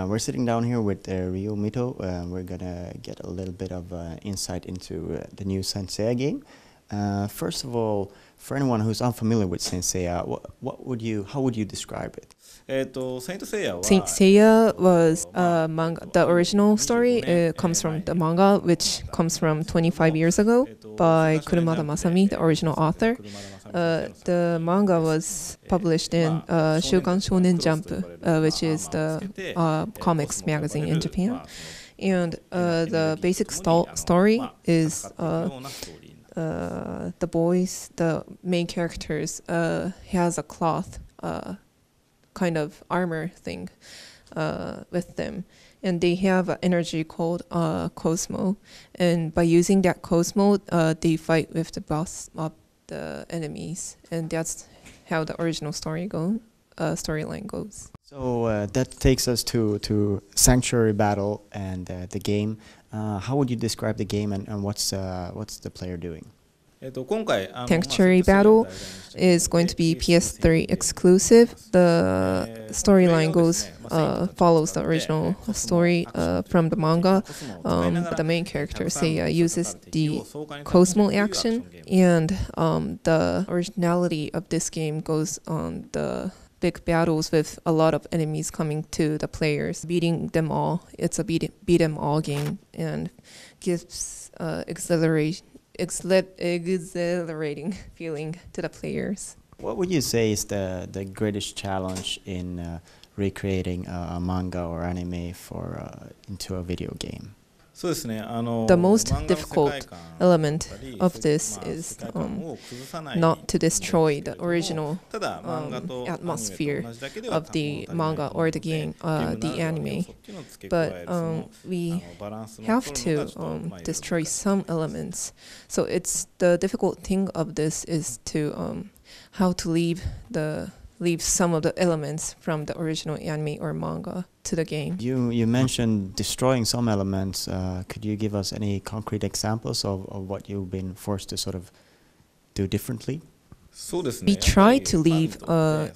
We're sitting down here with Ryo Mito. We're gonna get a little bit of insight into the new Saint Seiya game. First of all, for anyone who's unfamiliar with Saint Seiya, how would you describe it? Saint Seiya was a manga. The original story comes from the manga, which comes from 25 years ago by Kurumada Masami, the original author. The manga was published in Shukan Shonen Jump, which is the comics magazine in Japan. And the basic story is the main characters has a cloth kind of armor thing with them, and they have an energy called Cosmo, and by using that Cosmo they fight with the boss of the enemies, and that's how the original storyline goes. So that takes us to Sanctuary Battle and the game. How would you describe the game, and what's the player doing? Sanctuary Battle is going to be PS3 exclusive. The storyline follows the original story from the manga. The main character Seiya uses the Cosmo action, and the originality of this game goes on the big battles with a lot of enemies coming to the players, beating them all. It's a beat 'em all game, and gives exhilarating feeling to the players. What would you say is the greatest challenge in recreating a manga or anime into a video game? The most difficult element of this is not to destroy the original atmosphere of the manga or the game, the anime, but we have to destroy some elements. So it's the difficult thing of this is to how to leave some of the elements from the original anime or manga to the game. You mentioned destroying some elements. Could you give us any concrete examples of what you've been forced to sort of do differently? We try to leave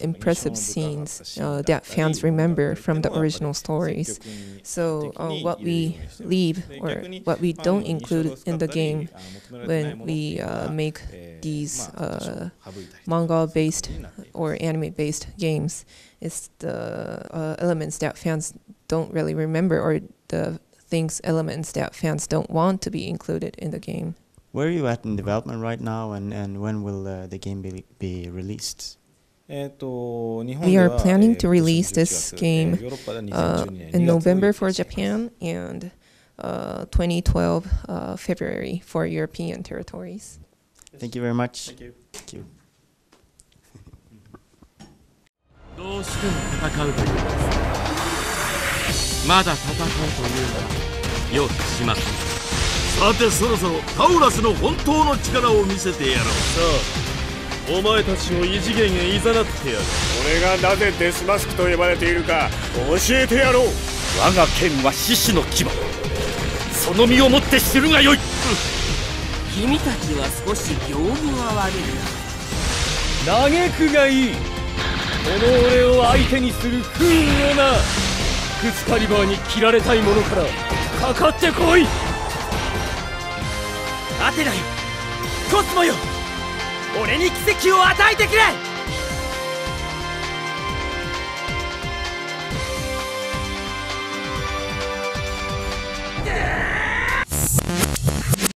impressive scenes that fans remember from the original stories. So what we leave or what we don't include in the game when we make these manga-based or anime-based games is the elements that fans don't really remember, or the elements that fans don't want to be included in the game. Where are you at in development right now, and when will the game be released? We are planning to release this game in November for Japan and 2012 February for European territories. Thank you very much. Thank you. Thank you. どうしても戦うというのです。まだ戦うというのはよくしません。さてそろそろタウラスの本当の力を見せてやろう。さあ、お前たちを異次元へ誘ってやる。俺がなぜデスマスクと呼ばれているか教えてやろう。我が剣は獅子の牙。その身をもって知るがよい。君たちは少し行儀が悪いな。嘆くがいい。この俺を相手にする不運をな。クスカリバーに切られたいものからかかってこい。アテナよ、コスモよ、俺に奇跡を与えてくれ。